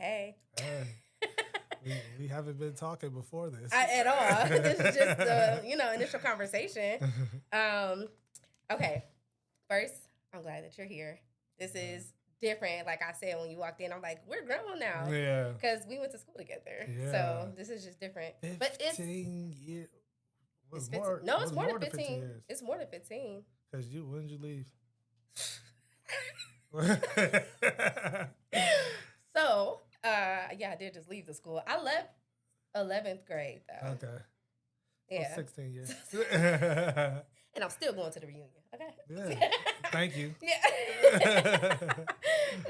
Hey. We haven't been talking before this. At all. This is just the, initial conversation. Okay. First, I'm glad that you're here. This is different. Like I said, when you walked in, I'm like, we're grown now. Yeah. Because we went to school together. Yeah. So this is just different. 15 but it's years. It's 15. No, it's more than 15 years. It's more than 15. Because when did you leave? So, I did just leave the school. I left 11th grade, though. Okay. Yeah. 16 years. And I'm still going to the reunion. Okay. Yeah. Thank you. Yeah.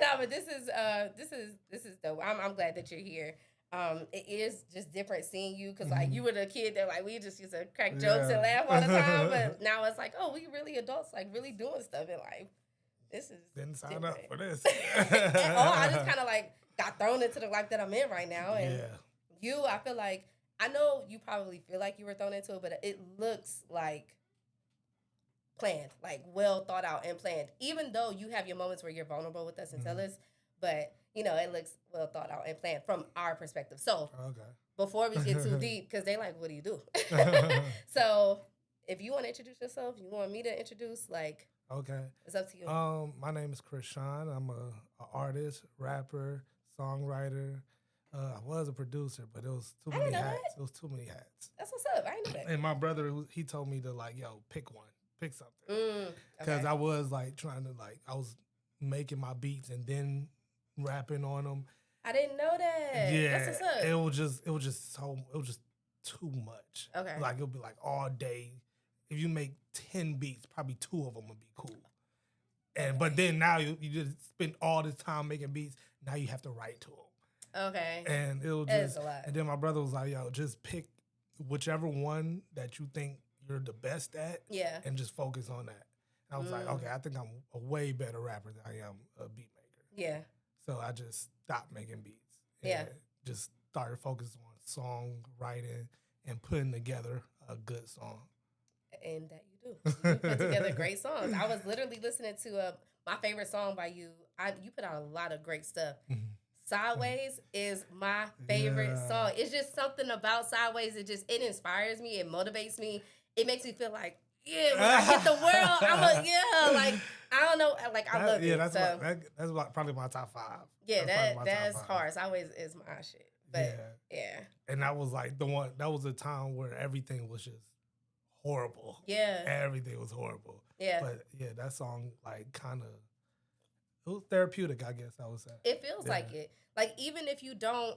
No, but this is dope. I'm glad that you're here. It is just different seeing you because like you were the kid that like we just used to crack jokes and laugh all the time, but now it's like, oh, we really adults, like really doing stuff in life. This is didn't sign up for this. I just kind of like got thrown into the life that I'm in right now, and I feel like I know you probably feel like you were thrown into it, but it looks like planned, like well thought out and planned. Even though you have your moments where you're vulnerable with us and tell us, but it looks well thought out and planned from our perspective. So before we get too deep, because they like, what do you do? So if you want to introduce yourself, you want me to introduce, like, okay, it's up to you. My name is Chris Sean. I'm a artist, rapper, songwriter. I was a producer, but it was too many hats. It was too many hats. That's what's up. I didn't know that. And my brother, he told me to like, pick one. Pick something. Because I was like trying to I was making my beats and then rapping on them. I didn't know that. Yeah. That's what's up. It was just too much. Okay. Like it'll be like all day. If you make 10 beats, probably 2 of them would be cool. And but then now you just spend all this time making beats. Now you have to write to them. Okay. And it'll just a lot. And then my brother was like, just pick whichever one that you think you're the best at, and just focus on that. And I was like, okay, I think I'm a way better rapper than I am a beat maker. Yeah. So I just stopped making beats. And just started focusing on song writing and putting together a good song. And that you do. You put together great songs. I was literally listening to my favorite song by you. You put out a lot of great stuff. Sideways is my favorite song. It's just something about Sideways. It inspires me. It motivates me. It makes me feel like, when I hit the world, I don't know, I love it. Yeah, that's probably my top 5. Yeah, that's hard. Sideways is my shit. But yeah. And that was like that was a time where everything was just horrible. Yeah. Everything was horrible. Yeah. But that song kind of, it was therapeutic, I guess I would say. It feels like it. Like even if you don't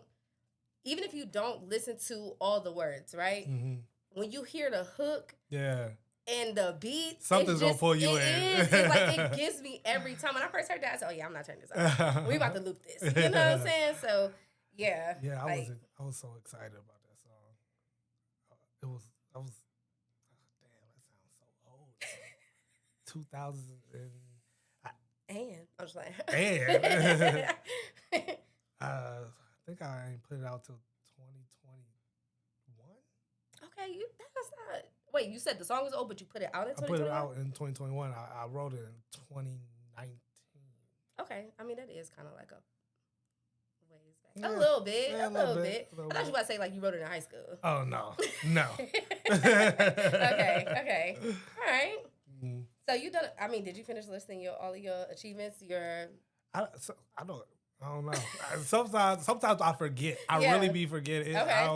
listen to all the words, right? Mm-hmm. When you hear the hook, and the beat, something's gonna pull you in. It's like it gets me every time. When I first heard that, I said, "Oh yeah, I'm not turning this off. We about to loop this." You know what I'm saying? So yeah. Yeah, I was so excited about that song. I was. Damn, that sounds so old. 2000 and I'm just like, I think I ain't put it out till 2021. Okay, that's not. Wait, you said the song was old, but you put it out in 2021? I put it out in 2021. I wrote it in 2019. Okay, I mean that is kind of like a ways back. A little bit. I thought you were about to say like you wrote it in high school. Oh no. Okay. All right. Mm-hmm. So you done? I mean, did you finish listing all of your achievements? I don't know. Sometimes I forget. I really be forgetting. Okay.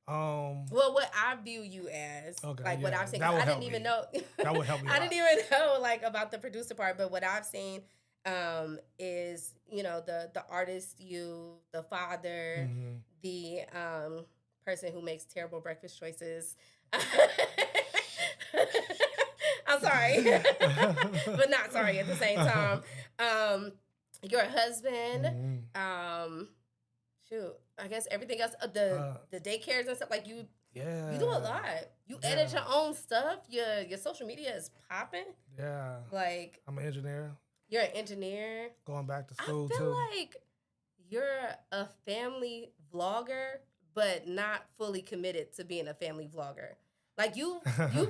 Well, what I view you as, what I've seen, I didn't even know. That would help me. I didn't even know about the producer part, but what I've seen is the artist, the father, the person who makes terrible breakfast choices. I'm sorry, but not sorry at the same time. Your husband, shoot, I guess everything else, the daycares and stuff, like you do a lot. You edit your own stuff. Your social media is popping. Yeah. Like I'm an engineer. You're an engineer. Going back to school, I feel like you're a family vlogger, but not fully committed to being a family vlogger. Like you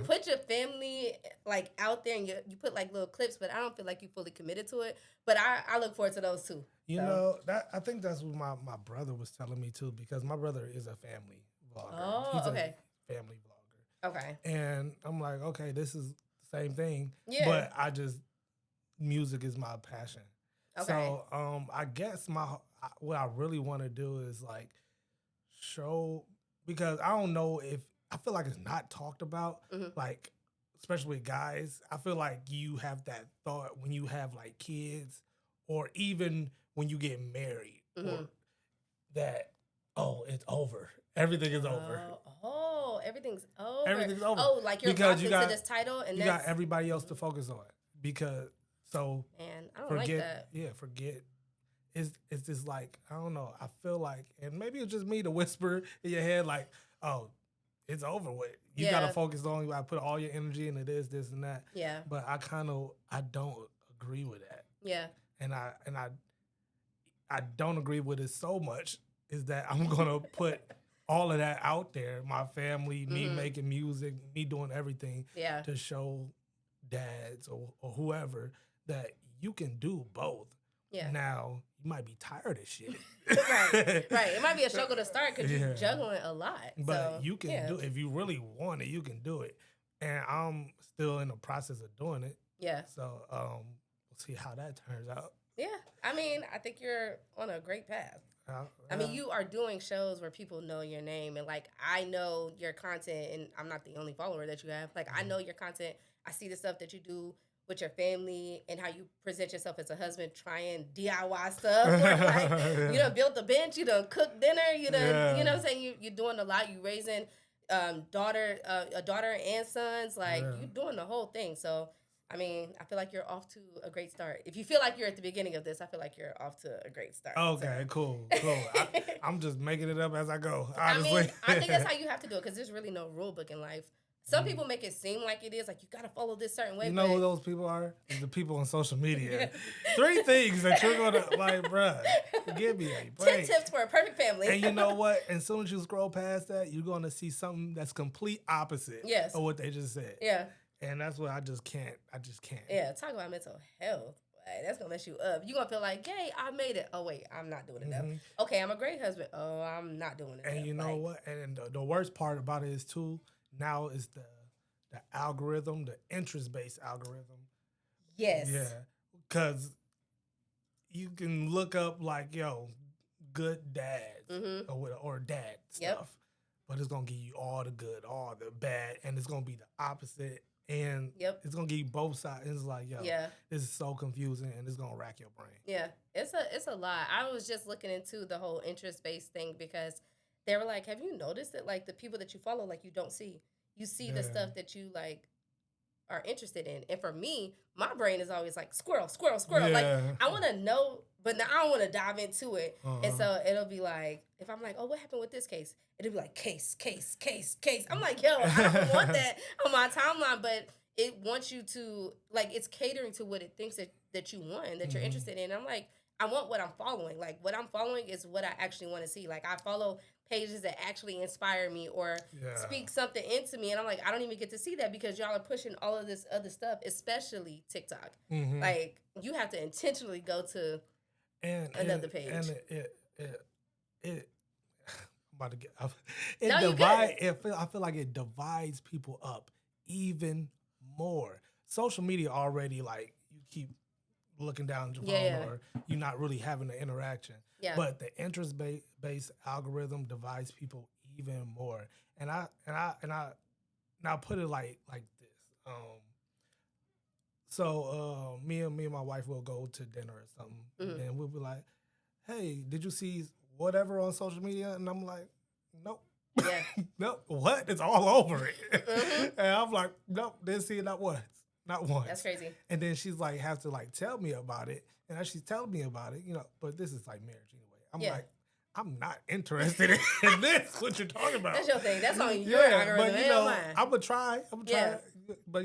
put your family like out there and you put like little clips, but I don't feel like you fully committed to it. But I look forward to those too. You know, that I think that's what my brother was telling me too, because my brother is a family vlogger. Oh, he's okay. A family vlogger. Okay. And I'm like, okay, this is the same thing. Yeah. But music is my passion. Okay. So I guess what I really want to do is like show, because I don't know if I feel like it's not talked about, like especially with guys. I feel like you have that thought when you have like kids, or even when you get married, or that it's over. Everything is over. Oh, everything's over. Everything's over. Oh, like you're locked into this title, and you got everybody else to focus on. Because man, I don't like that. Yeah, forget. It's just like, I don't know. I feel like, and maybe it's just me to whisper in your head like, oh, it's over with. You gotta focus on. You gotta put all your energy into this, and that. Yeah. But I don't agree with that. Yeah. And I don't agree with it so much is that I'm gonna put all of that out there. My family, me making music, me doing everything. Yeah. To show dads or whoever that you can do both. Yeah. Now you might be tired of shit. Right. It might be a struggle to start because you're juggling a lot. But you can do it. If you really want it, you can do it. And I'm still in the process of doing it. Yeah. So we'll see how that turns out. Yeah. I mean, I think you're on a great path. I mean, you are doing shows where people know your name, and like I know your content, and I'm not the only follower that you have. Like I know your content. I see the stuff that you do with your family and how you present yourself as a husband, trying DIY stuff. Like, you done built the bench, you done cooked dinner, you done, you know what I'm saying? You're doing a lot. You raising a daughter and sons. Like you're doing the whole thing. So, I mean, I feel like you're off to a great start. If you feel like you're at the beginning of this, I feel like you're off to a great start. Okay, so. Cool. I'm just making it up as I go, honestly. I mean, I think that's how you have to do it, because there's really no rule book in life. Some people make it seem like it is, like you got to follow this certain way. You know who those people are? It's the people on social media. 3 things that you're going to, like, bruh, forgive me. 10 tips for a perfect family. And you know what? As soon as you scroll past that, you're going to see something that's complete opposite of what they just said. Yeah. And that's what I just can't. Yeah, talk about mental health. Like, that's going to mess you up. You're going to feel like, yay, I made it. Oh, wait, I'm not doing enough. Okay, I'm a great husband. Oh, I'm not doing enough. And you know what? And the worst part about it is, too, now is the algorithm, the interest-based algorithm. Yes. Yeah. Because you can look up, like, good dads or dad stuff. But it's going to give you all the good, all the bad, and it's going to be the opposite. And it's going to give you both sides. It's like, this is so confusing, and it's going to rack your brain. Yeah. It's a lot. I was just looking into the whole interest-based thing, because they were like, have you noticed that, like, the people that you follow, like, you don't see? You see the stuff that you, like, are interested in. And for me, my brain is always like, squirrel. Yeah. Like, I want to know, but now I don't want to dive into it. And so it'll be like, if I'm like, oh, what happened with this case? It'll be like, case. I'm like, yo, I don't want that on my timeline. But it wants you to, like, it's catering to what it thinks that you want and that you're interested in. I'm like, I want what I'm following. Like, what I'm following is what I actually want to see. Like, I follow pages that actually inspire me or speak something into me. And I'm like, I don't even get to see that because y'all are pushing all of this other stuff, especially TikTok. Like, you have to intentionally go to another page. And it I'm about to get I feel like it divides people up even more. Social media already, like, you keep looking down the phone or you're not really having the interaction. Yeah. But the interest-based algorithm divides people even more. And I put it like this. So me and my wife will go to dinner or something, and we'll be like, "Hey, did you see whatever on social media?" And I'm like, "Nope." Yeah. Nope. What? It's all over it. And I'm like, "Nope, didn't see it not once." Not once. That's crazy. And then she's like, have to like tell me about it. And as she's telling me about it, but this is like marriage anyway. I'm like, I'm not interested in this. What you're talking about? That's your thing. That's on your algorithm. But I'm gonna try. But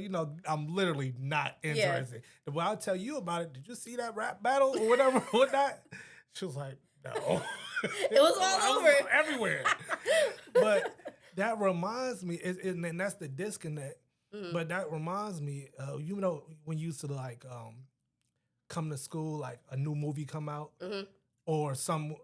I'm literally not interested. Yeah. When I tell you about it, did you see that rap battle or whatever? Whatnot? She was like, no. It was all over. Everywhere. But that reminds me, and that's the disconnect. Mm-hmm. But that reminds me, when you used to like come to school, like a new movie come out, mm-hmm. or some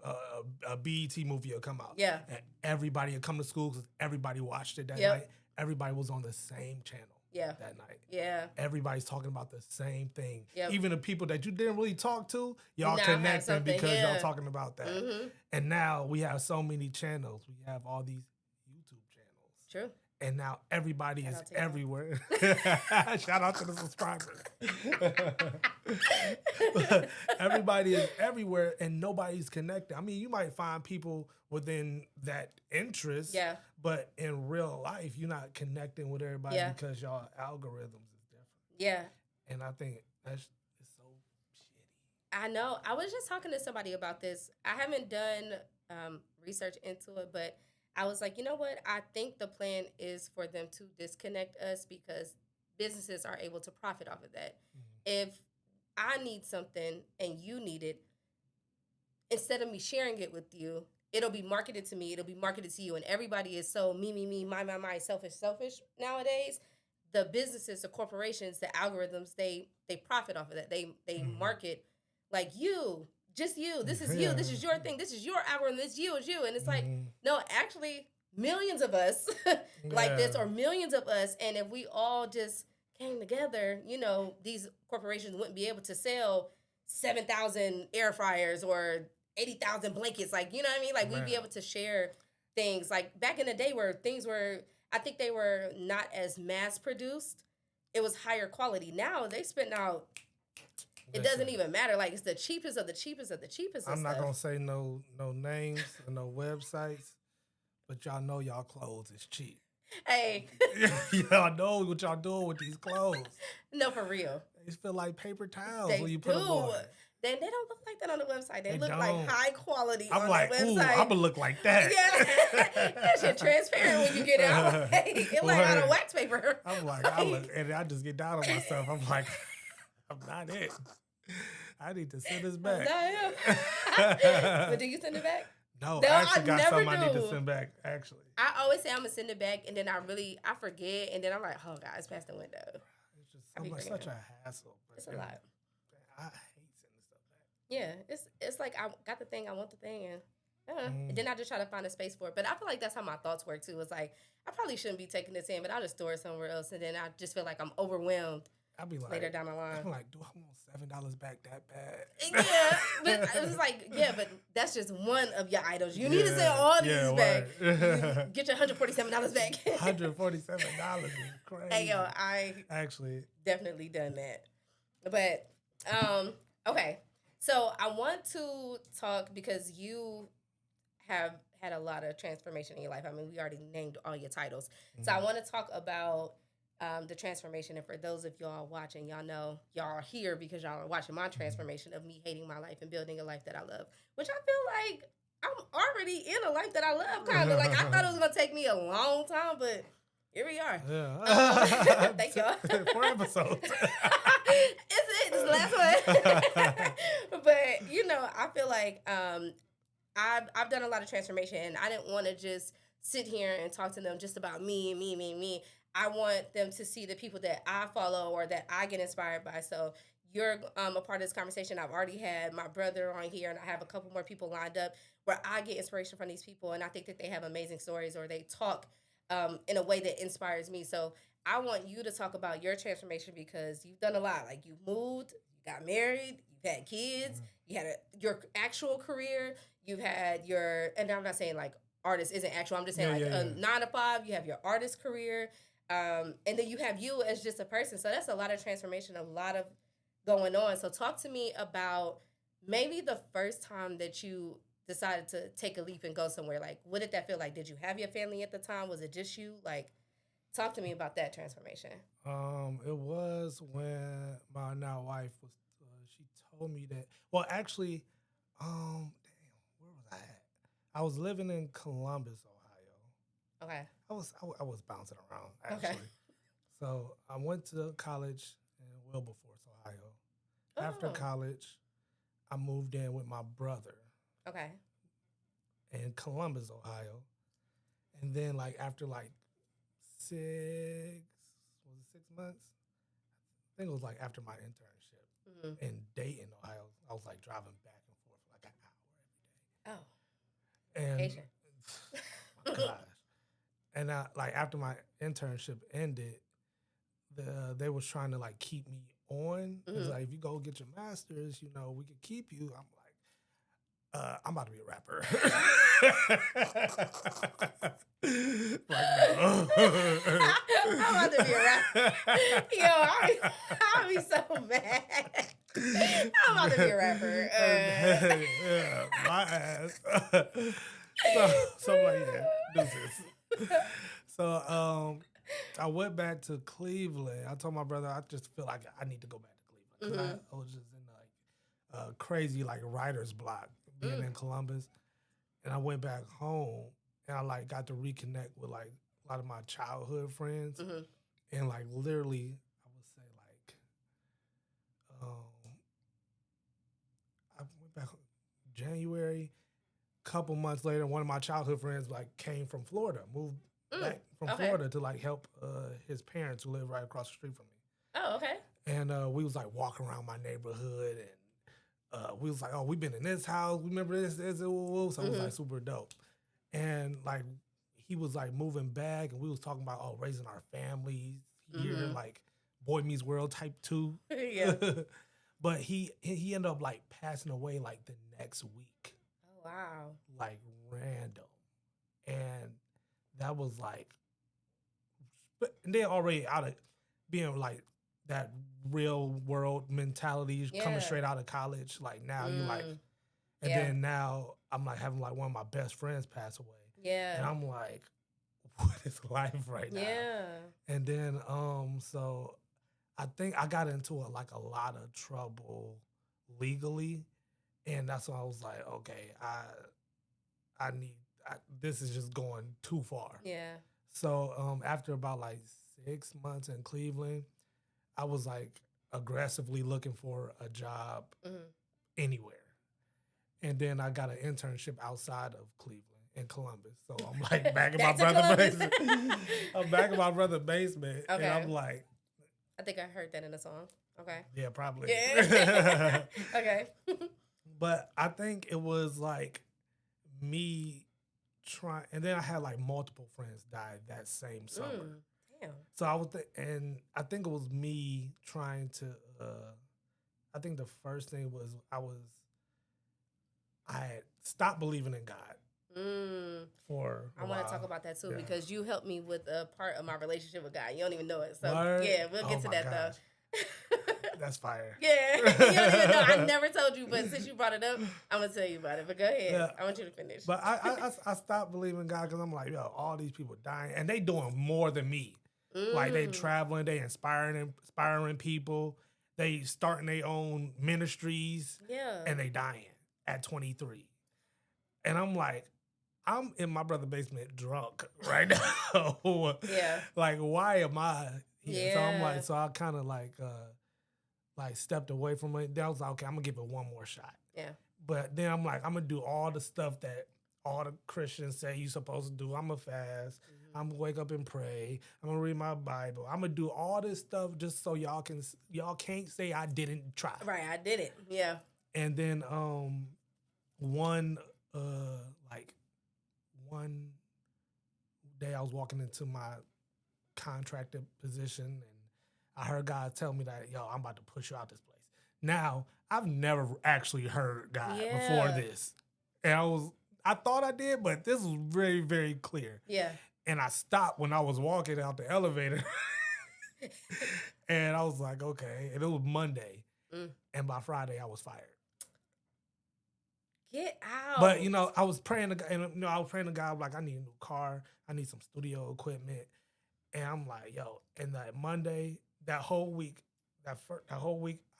a BET movie will come out. Yeah, and everybody would come to school because everybody watched it that night. Everybody was on the same channel. That night. Yeah. Everybody's talking about the same thing. Yep. Even the people that you didn't really talk to, y'all connecting because y'all talking about that. Mm-hmm. And now we have so many channels. We have all these YouTube channels. True. And now everybody is everywhere. Shout out to the subscribers. Everybody is everywhere and nobody's connected. I mean, you might find people within that interest, but in real life, you're not connecting with everybody because y'all algorithms is different. Yeah. And I think it's so shitty. I know. I was just talking to somebody about this. I haven't done research into it, but I was like, you know what? I think the plan is for them to disconnect us because businesses are able to profit off of that. Mm-hmm. If I need something and you need it, instead of me sharing it with you, it'll be marketed to me. It'll be marketed to you. And everybody is so me, my, selfish nowadays. The businesses, the corporations, the algorithms, they profit off of that. They mm-hmm. market like you. Just you. This is you. This is your thing. This is your algorithm. This is you. And it's like, no, actually, millions of us like this, or millions of us. And if we all just came together, these corporations wouldn't be able to sell 7,000 air fryers or 80,000 blankets. Like, you know what I mean? Like, we'd be able to share things. Like, back in the day where things were, I think they were not as mass produced. It was higher quality. Now they spitting out. It doesn't even matter. Like, it's the cheapest of the cheapest of the cheapest. I'm not going to say no names or no websites, but y'all know y'all clothes is cheap. Hey. Y'all know what y'all doing with these clothes. No, for real. They feel like paper towels when you put them on. They don't look like that on the website. They look like high quality on the website. I'm going to look like that. Yeah. That shit transparent when you get it. I'm like, it's like out of wax paper. I'm like, and I just get down on myself. I'm like, I'm not it. I need to send this back. But do you send it back? No, I actually got something I need to send back, actually. I always say I'm going to send it back, and then I forget, and then I'm like, oh, God, it's past the window. It's just such a hassle. It's a lot. I hate sending stuff back. Yeah, it's like I got the thing, I want the thing, and then I just try to find a space for it. But I feel like that's how my thoughts work, too. It's like, I probably shouldn't be taking this in, but I'll just store it somewhere else, and then I just feel like I'm overwhelmed. I'll be like, later down the line. I'm like, do I want $7 back that bad? Yeah, but it was like, but that's just one of your items. You need to send all these back. Get your $147 back. $147 is crazy. Hey, yo, I actually definitely done that. But, okay. So I want to talk because you have had a lot of transformation in your life. I mean, we already named all your titles. Mm-hmm. So I want to talk about the transformation. And for those of y'all watching, y'all know y'all are here because y'all are watching my transformation of me hating my life and building a life that I love, which I feel like I'm already in a life that I love, kind of. Like, I thought it was going to take me a long time, but here we are. Yeah. Thank y'all. 4 episodes. It's it. This is the last one. But, I feel like I've done a lot of transformation, and I didn't want to just sit here and talk to them just about me. I want them to see the people that I follow or that I get inspired by. So you're a part of this conversation. I've already had my brother on here, and I have a couple more people lined up where I get inspiration from these people, and I think that they have amazing stories or they talk in a way that inspires me. So I want you to talk about your transformation because you've done a lot. Like, you moved, you got married, you've had kids, you had your actual career, you've had and I'm not saying like artist isn't actual, I'm just saying 9 to 5, you have your artist career. And then you have you as just a person. So that's a lot of transformation, a lot of going on. So talk to me about maybe the first time that you decided to take a leap and go somewhere. Like, what did that feel like? Did you have your family at the time? Was it just you? Like, talk to me about that transformation. It was when my now wife was, she told me that, well, actually, where was I at? I was living in Columbus, Ohio. Okay. I was bouncing around, actually. Okay. So I went to college in Wilberforce, Ohio. Oh. After college, I moved in with my brother. Okay. In Columbus, Ohio. And then like after like 6 months? I think it was like after my internship in Dayton, Ohio. I was like driving back and forth for like an hour every day. Oh. And gosh. And like after my internship ended, they was trying to like keep me on. It's like, if you go get your master's, you know, we could keep you. I'm like, I'm about to be a rapper. Like, no. I'm about to be a rapper. Yo, I'll be so mad. I'm about to be a rapper. Yeah, my ass. So I'm like, yeah, do this. So I went back to Cleveland. I told my brother, I just feel like I need to go back to Cleveland because I was just in like a crazy like writer's block being in Columbus, and I went back home and I like got to reconnect with like a lot of my childhood friends, and like literally I would say like I went back January. Couple months later, one of my childhood friends like came from Florida, moved back from Florida to like help his parents who live right across the street from me. Oh, okay. And we was like walking around my neighborhood, and we was like, oh, we've been in this house. Remember this? So it was like super dope. And like he was like moving back, and we was talking about raising our families here, like Boy Meets World type 2. Yeah. But he ended up like passing away like the next week. Oh wow. Like random. And that was like, but they're already out of being like that real world mentality coming straight out of college. Like now you like, and then now I'm like having like one of my best friends pass away. Yeah. And I'm like, what is life right now? Yeah. And then, so I think I got into a lot of trouble legally. And that's when I was like, okay, this is just going too far. Yeah. So after about like 6 months in Cleveland, I was like aggressively looking for a job anywhere. And then I got an internship outside of Cleveland in Columbus. So I'm like back in my brother's basement. I'm back in my brother's basement. Okay. And I'm like, I think I heard that in a song. Okay. Yeah, probably. Yeah. Okay. But I think it was like me trying, and then I had like multiple friends die that same summer. Damn. So and I think it was me trying to. I think the first thing was I had stopped believing in God. I want to talk about that too because you helped me with a part of my relationship with God. You don't even know it, so we'll get to that though. That's fire. Yeah, you don't even know. I never told you, but since you brought it up, I'm gonna tell you about it. But go ahead. Yeah. I want you to finish. But I stopped believing in God because I'm like, yo, all these people dying and they doing more than me. Like they traveling, they inspiring people, they starting their own ministries. Yeah, and they dying at 23, and I'm like, I'm in my brother's basement drunk right now. Yeah, like why am I here? Yeah. So I'm like, so I kind of like stepped away from it. Then I was like, okay, I'm gonna give it one more shot. Yeah. But then I'm like, I'm gonna do all the stuff that all the Christians say you're supposed to do. I'm gonna fast. I'm gonna wake up and pray. I'm gonna read my Bible. I'm gonna do all this stuff just so y'all can't say I didn't try. Right, I did it. Yeah. And then one day I was walking into my contracted position and I heard God tell me that, yo, I'm about to push you out this place. Now, I've never actually heard God before this. And I thought I did, but this was very, very clear. Yeah. And I stopped when I was walking out the elevator. And I was like, okay. And it was Monday. And by Friday, I was fired. Get out. But, I was praying to God. And, I was praying to God, like, I need a new car. I need some studio equipment. And I'm like, yo, and that Monday, that whole week, I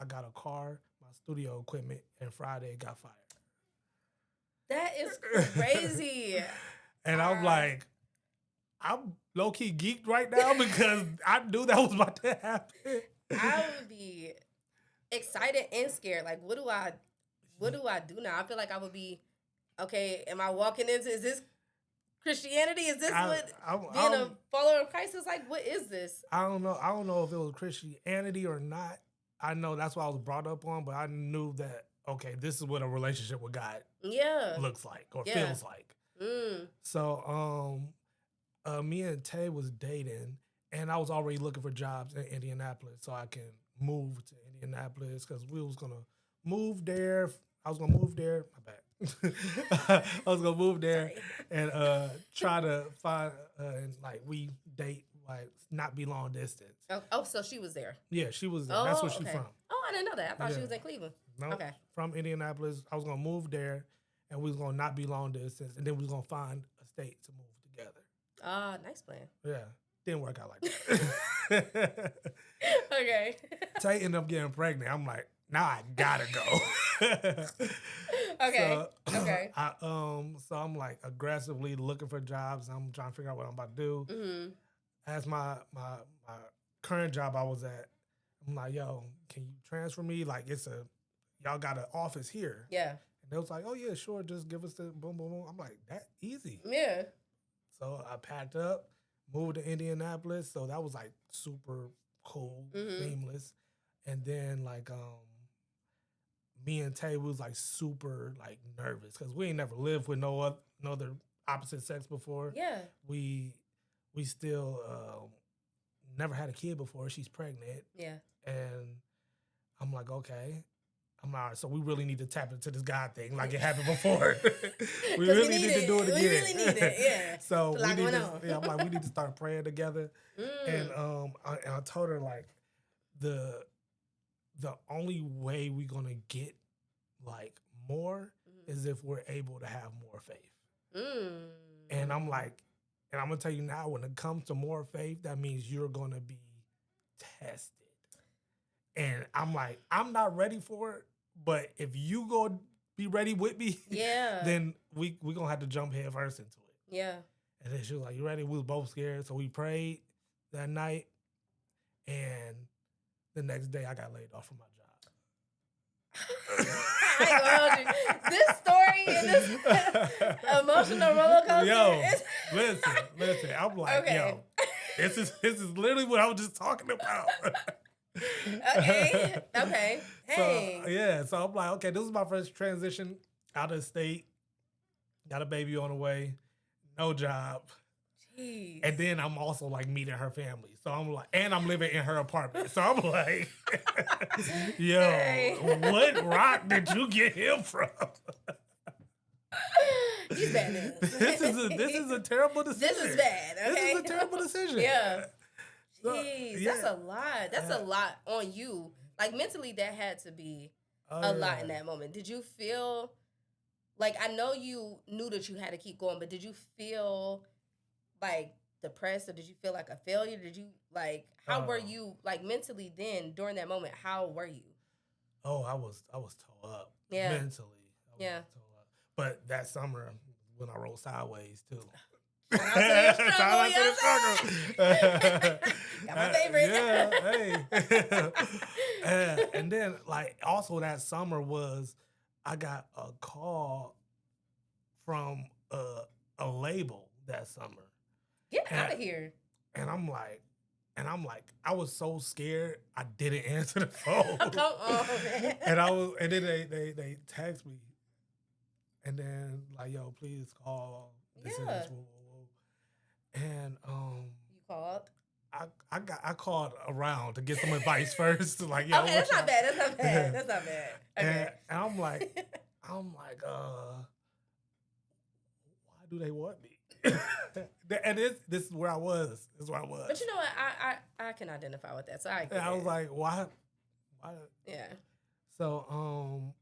got a car, my studio equipment, and Friday it got fired. That is crazy. And I'm like, I'm low-key geeked right now because I knew that was about to happen. I would be excited and scared. Like, what do I do now? I feel like I would be, okay, am I walking into, is this Christianity? Is this being a follower of Christ is like? What is this? I don't know. I don't know if it was Christianity or not. I know that's what I was brought up on, but I knew that, okay, this is what a relationship with God looks like or feels like. So me and Tay was dating, and I was already looking for jobs in Indianapolis so I can move to Indianapolis because we was going to move there. I was going to move there. My bad. I was going to move there and try to find, and like we date, like not be long distance. Oh, so she was there. Yeah, she was there. That's where she's from. Oh, I didn't know that. I thought she was in Cleveland. No, okay. From Indianapolis. I was going to move there, and we was going to not be long distance, and then we was going to find a state to move together. Nice plan. Yeah. Didn't work out like that. Okay. Tay ended up getting pregnant. I'm like, now I gotta go. Okay. Okay. So I'm like aggressively looking for jobs. I'm trying to figure out what I'm about to do. Mm-hmm. As my current job I was at, I'm like, yo, can you transfer me? Like, y'all got an office here. Yeah. And they was like, oh yeah, sure. Just give us the boom, boom, boom. I'm like, that easy. Yeah. So I packed up, moved to Indianapolis. So that was like super cool, seamless. And then like, me and Tay was like super like nervous because we ain't never lived with no other opposite sex before. Yeah. We still never had a kid before. She's pregnant. Yeah. And I'm like, okay. I'm all right. So we really need to tap into this God thing like it happened before. we really need to do it again. We really need it, yeah. So we need I'm like, we need to start praying together. And I told her like the only way we're gonna get like more is if we're able to have more faith. And I'm like, and I'm gonna tell you now, when it comes to more faith, that means you're gonna be tested. And I'm like, I'm not ready for it, but if you go be ready with me, then we gonna have to jump head first into it. Yeah. And then she was like, you ready? We was both scared. So we prayed that night, and the next day I got laid off from my job. I ain't gonna hold you. This story and this emotional roller coaster. Yo, listen. I'm like, yo, this is literally what I was just talking about. Okay. Hey. So I'm like, okay, this is my first transition out of state. Got a baby on the way, no job. Jeez. And then I'm also like meeting her family. So I'm like, and I'm living in her apartment. So I'm like, yo, what rock did you get him from? He's bad news. This is a terrible decision. This is bad. Okay? This is a terrible decision. Yeah. Jeez, that's a lot. That's a lot on you. Like mentally, that had to be a lot in that moment. Did you feel like, I know you knew that you had to keep going, but did you feel like depressed, or did you feel like a failure? Did you like, how were you like mentally then during that moment? How were you? Oh, I was tore up mentally. Tore up. But that summer when I rolled sideways too. Shout out to the struggle. Got my favorite. Yeah, hey. And then like also that summer was, I got a call from a label that summer. Get out of here. And I'm like, I was so scared I didn't answer the phone. Come on, man. And then they text me. And then like, yo, please call this and this. And you called? I called around to get some advice first. Like, yo, okay, that's not bad. That's not bad. Okay. And I'm like, why do they want me? And this is where I was. But you know what? I can identify with that. So I was like, why? Yeah. So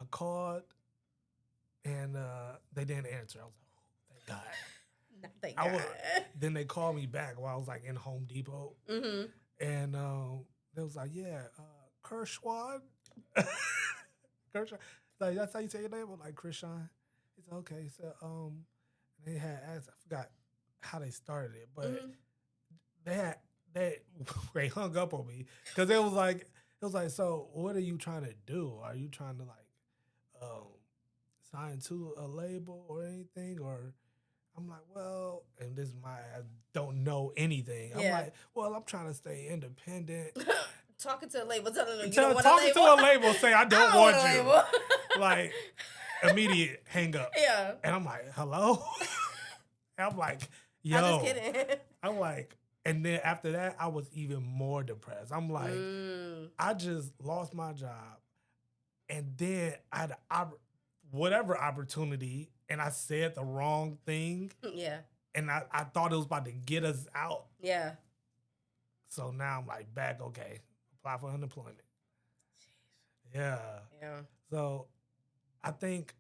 I called and they didn't answer. I was like, oh, thank God. Thank God. Then they called me back while I was like in Home Depot. Mm-hmm. And they was like, yeah, Kershwan. Kershwan. Like, that's how you say your name? I'm like, Krishan. It's okay. So they had asked, I forgot how they started it, but they hung up on me because it was like, so what are you trying to do? Are you trying to like sign to a label or anything? Or I'm like, well, and this is I don't know anything. I'm like, well, I'm trying to stay independent. Talking to a label, telling them you don't want talking to a label, saying I don't want you. Like, immediate hang up. Yeah. And I'm like, hello? And I'm like, yo. I'm just kidding. I'm like, and then after that, I was even more depressed. I'm like, I just lost my job. And then I had whatever opportunity, and I said the wrong thing. Yeah. And I thought it was about to get us out. Yeah. So now I'm like, back, okay, apply for unemployment. Jeez. Yeah. Yeah. So I think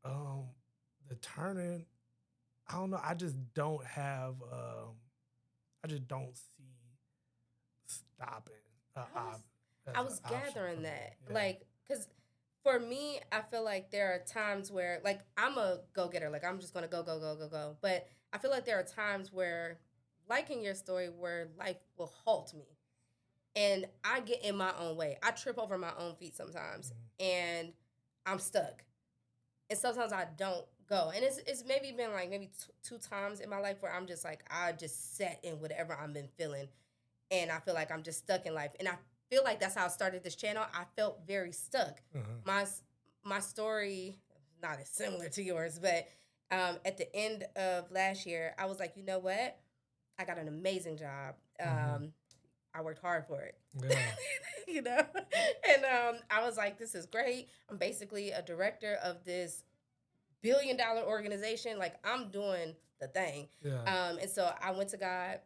the turning, I don't know, I just don't have, I just don't see stopping. I was gathering that. Yeah. Like, because for me, I feel like there are times where, like, I'm a go-getter. Like, I'm just going to go. But I feel like there are times where, like in your story, where life will halt me. And I get in my own way. I trip over my own feet sometimes. And I'm stuck. And sometimes I don't go. And it's maybe been like two times in my life where I'm just like, I just sat in whatever I've been feeling. And I feel like I'm just stuck in life. And I feel like that's how I started this channel. I felt very stuck. My story, not as similar to yours, but at the end of last year, I was like, you know what? I got an amazing job. I worked hard for it. Yeah. You know? And I was like, this is great. I'm basically a director of this billion-dollar organization. Like, I'm doing the thing. Yeah. And so I went to God,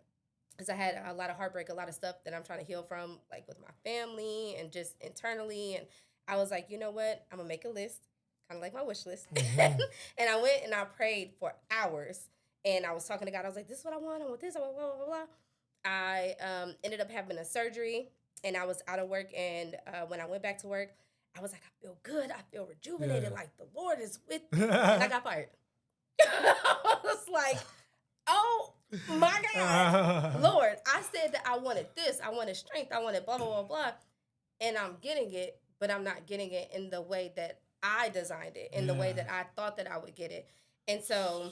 because I had a lot of heartbreak, a lot of stuff that I'm trying to heal from, like with my family and just internally. And I was like, you know what? I'm going to make a list, kind of like my wish list. And I went and I prayed for hours. And I was talking to God. I was like, this is what I want this, I want blah, blah, blah. I ended up having a surgery, and I was out of work. And when I went back to work, I was like, I feel good. I feel rejuvenated. Yeah. Like the Lord is with me. And I got fired. I was like, oh, my God, Lord, I said that I wanted this. I wanted strength. I wanted blah, blah, blah, blah. And I'm getting it, but I'm not getting it in the way that I designed it, in the way that I thought that I would get it. And so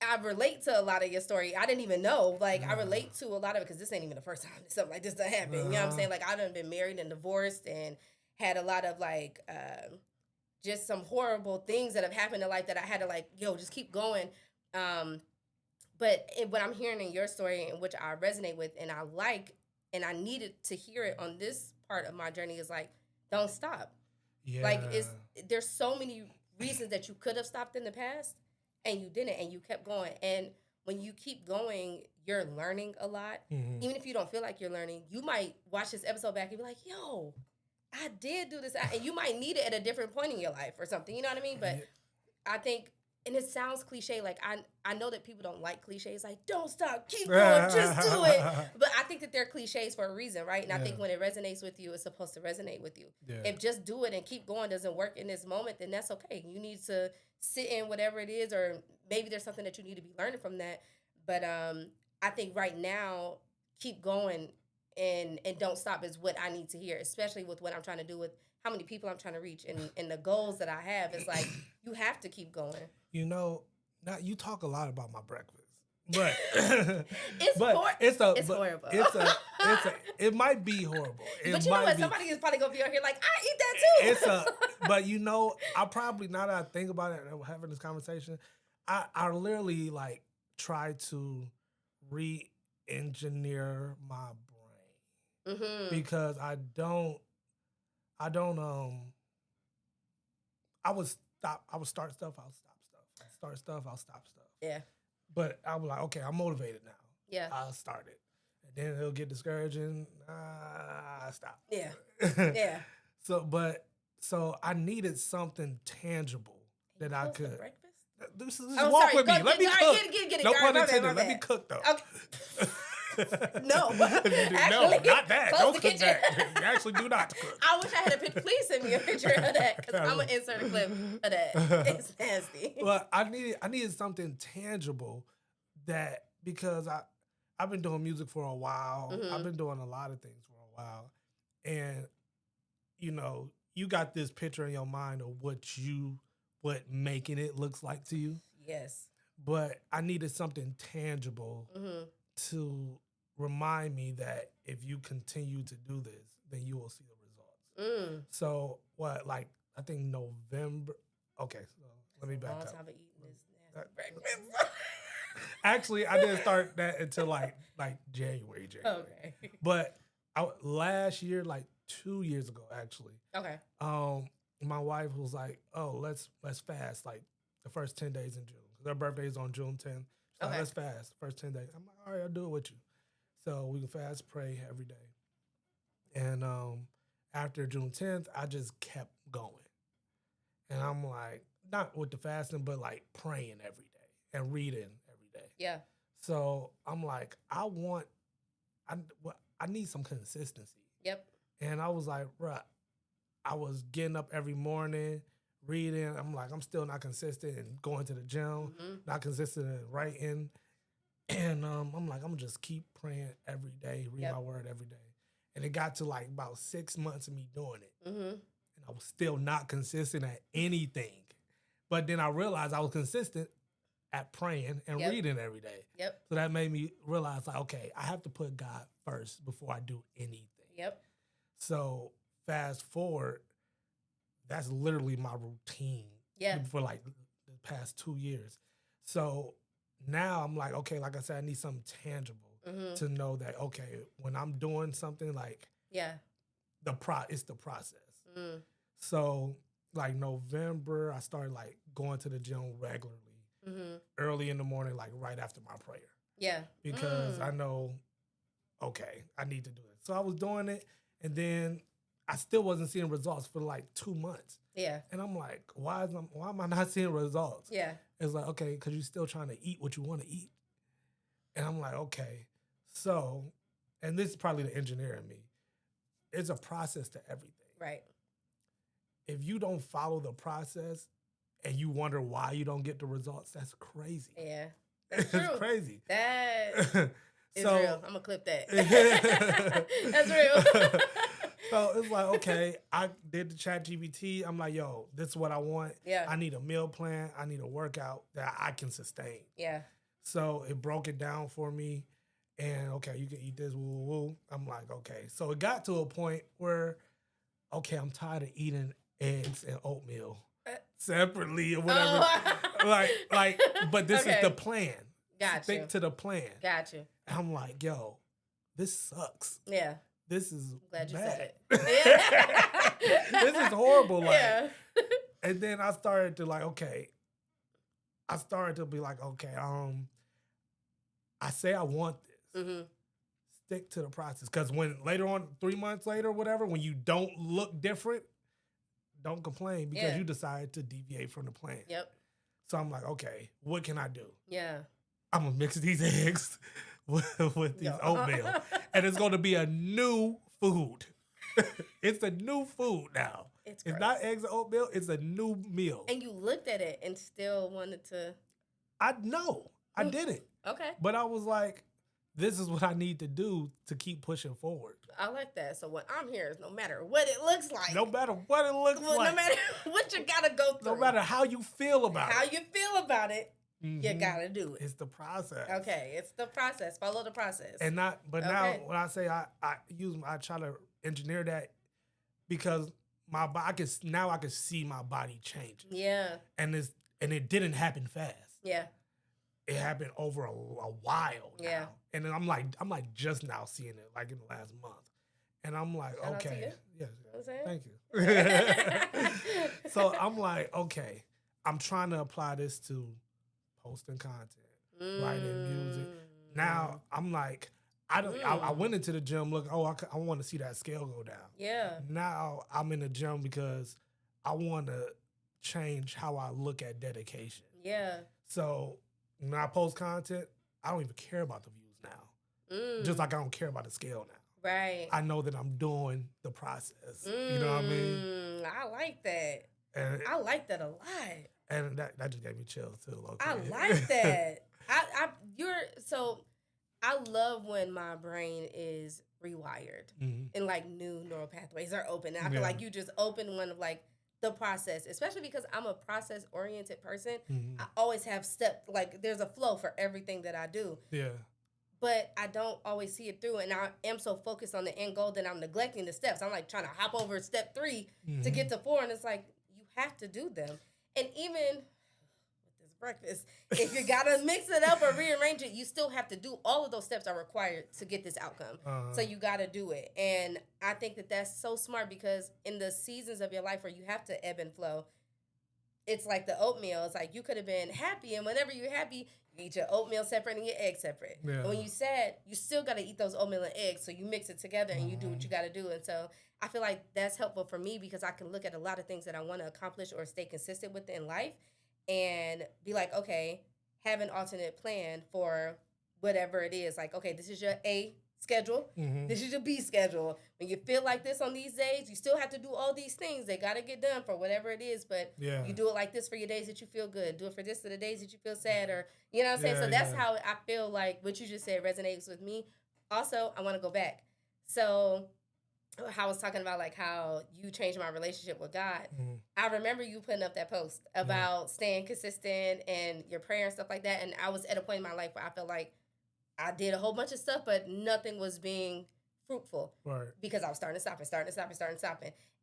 I relate to a lot of your story. I didn't even know. Like, I relate to a lot of it because this ain't even the first time something like this done happened. You know what I'm saying? Like, I done been married and divorced and had a lot of, like, just some horrible things that have happened in life that I had to, like, just keep going. But what I'm hearing in your story, and which I resonate with, and I like, and I needed to hear it on this part of my journey, is like, don't stop. Yeah. Like, there's so many reasons that you could have stopped in the past, and you didn't, and you kept going. And when you keep going, you're learning a lot. Mm-hmm. Even if you don't feel like you're learning, you might watch this episode back and be like, yo, I did do this. And you might need it at a different point in your life or something. You know what I mean? But I think, and it sounds cliche, like I know that people don't like cliches, like, don't stop, keep going, just do it. But I think that they're cliches for a reason, right? And I think when it resonates with you, it's supposed to resonate with you. Yeah. If just do it and keep going doesn't work in this moment, then that's okay. You need to sit in whatever it is, or maybe there's something that you need to be learning from that. But I think right now, keep going and don't stop is what I need to hear, especially with what I'm trying to do, with how many people I'm trying to reach and the goals that I have. It's like, you have to keep going. You know, now you talk a lot about my breakfast, but it's horrible. It might be horrible. But you know what? Somebody is probably gonna be out here like, I eat that too. But you know, I probably, now that I think about it, and we're having this conversation, I literally like try to re-engineer my brain because I would start stuff, I'll stop stuff. Start stuff, I'll stop stuff. Yeah. But I was like, okay, I'm motivated now. Yeah. I'll start it. And then it'll get discouraging. I stop. Yeah. Yeah. So I needed something tangible that I could. Breakfast? This walk with me. Let me cook. Get it. No pun intended. Let me cook though. Okay. No, actually, no, not that. Don't cook that. You actually do not cook. I wish I had a picture. Please send me a picture of that, because I'm gonna insert a clip of that. It's nasty. Well, I needed something tangible, that because I've been doing music for a while. Mm-hmm. I've been doing a lot of things for a while, and you know, you got this picture in your mind of what making it looks like to you. Yes. but I needed something tangible to remind me that if you continue to do this, then you will see the results. So I think November. Okay, so let me back up. Time of eating this breakfast. Actually, I didn't start that until like January. Okay. But last year, like 2 years ago, actually. Okay. My wife was like, "Oh, let's fast like the first 10 days in June. Their birthday is on June 10th. So let's fast first 10 days." I'm like, "All right, I'll do it with you." So we can fast, pray every day. And after June 10th, I just kept going. And I'm like, not with the fasting, but like praying every day and reading every day. Yeah. So I'm like, I need some consistency. Yep. And I was like, bruh, I was getting up every morning, reading. I'm like, I'm still not consistent in going to the gym, not consistent in writing. And I'm like, I'm going to just keep praying every day, read my word every day. And it got to like about 6 months of me doing it. And I was still not consistent at anything. But then I realized I was consistent at praying and reading every day. Yep. So that made me realize, like, okay, I have to put God first before I do anything. Yep. So fast forward, that's literally my routine for like the past 2 years. So now I'm like, okay, like I said, I need something tangible to know that, okay, when I'm doing something, like, it's the process. So like November, I started like going to the gym regularly, early in the morning, like right after my prayer. Yeah. Because I know, okay, I need to do it. So I was doing it, and then I still wasn't seeing results for like 2 months. Yeah. And I'm like, why am I not seeing results? Yeah. It's like, okay, because you're still trying to eat what you want to eat. And I'm like, okay. So, and this is probably the engineer in me. It's a process to everything. Right. If you don't follow the process and you wonder why you don't get the results, that's crazy. Yeah. That's true. It's crazy. That is real. I'm going to clip that. That's real. So it's like, okay, I did the ChatGPT. I'm like, yo, this is what I want. Yeah. I need a meal plan. I need a workout that I can sustain. Yeah. So it broke it down for me. And, okay, you can eat this, woo. I'm like, okay. So it got to a point where, okay, I'm tired of eating eggs and oatmeal separately or whatever. Like, but this is the plan. Gotcha. Stick to the plan. Gotcha. And I'm like, yo, this sucks. Yeah. This is glad you said it. This is horrible. Like, yeah. And then I started to be like, okay, I say I want this. Stick to the process. Because when later on, 3 months later, whatever, when you don't look different, don't complain because you decided to deviate from the plan. Yep. So I'm like, okay, what can I do? Yeah. I'm going to mix these eggs with these oatmeal. And it's going to be a new food. It's a new food now. It's not eggs and oatmeal. It's a new meal. And you looked at it and still wanted to. I know. I did it. Okay. But I was like, this is what I need to do to keep pushing forward. I like that. So what I'm here is no matter what it looks like. No matter what it looks like. No matter what you got to go through. No matter how you feel about it. How you feel about it. You gotta do it. It's the process. Okay, it's the process. Follow the process. And now when I say I try to engineer that because my body, I can see my body changing. Yeah. And it didn't happen fast. Yeah. It happened over a while now. Yeah. And then I'm like just now seeing it, like in the last month. And I'm like, shout okay. Yeah. Thank you. So I'm like, okay, I'm trying to apply this to posting content, writing music. Now I'm like, I went into the gym looking, I want to see that scale go down. Yeah. Now I'm in the gym because I want to change how I look at dedication. Yeah. So when I post content, I don't even care about the views now. Just like I don't care about the scale now. Right. I know that I'm doing the process. You know what I mean? I like that. And I like that a lot. And that just gave me chills too. Okay. I like that. I love when my brain is rewired and like new neural pathways are open. And I feel like you just opened one of like the process, especially because I'm a process-oriented person. I always have like there's a flow for everything that I do. Yeah. But I don't always see it through, and I am so focused on the end goal that I'm neglecting the steps. I'm like trying to hop over step 3 to get to 4, and it's like you have to do them. And even with this breakfast, if you gotta mix it up or rearrange it, you still have to do all of those steps are required to get this outcome. So you gotta do it, and I think that that's so smart because in the seasons of your life where you have to ebb and flow, it's like the oatmeal. It's like you could have been happy, and whenever you're happy, you eat your oatmeal separate and your eggs separate. Yeah. And when you're sad, you still got to eat those oatmeal and eggs, so you mix it together and you do what you got to do. And so I feel like that's helpful for me because I can look at a lot of things that I want to accomplish or stay consistent with in life and be like, okay, have an alternate plan for whatever it is. Like, okay, this is your A schedule. This is your B schedule. When you feel like this on these days, you still have to do all these things. They got to get done for whatever it is, but you do it like this for your days that you feel good. Do it for this for the days that you feel sad, or you know what I'm saying? So that's how I feel like what you just said resonates with me. Also, I want to go back. So I was talking about like how you changed my relationship with God. I remember you putting up that post about staying consistent and your prayer and stuff like that. And I was at a point in my life where I felt like I did a whole bunch of stuff, but nothing was being fruitful because I was starting to stop.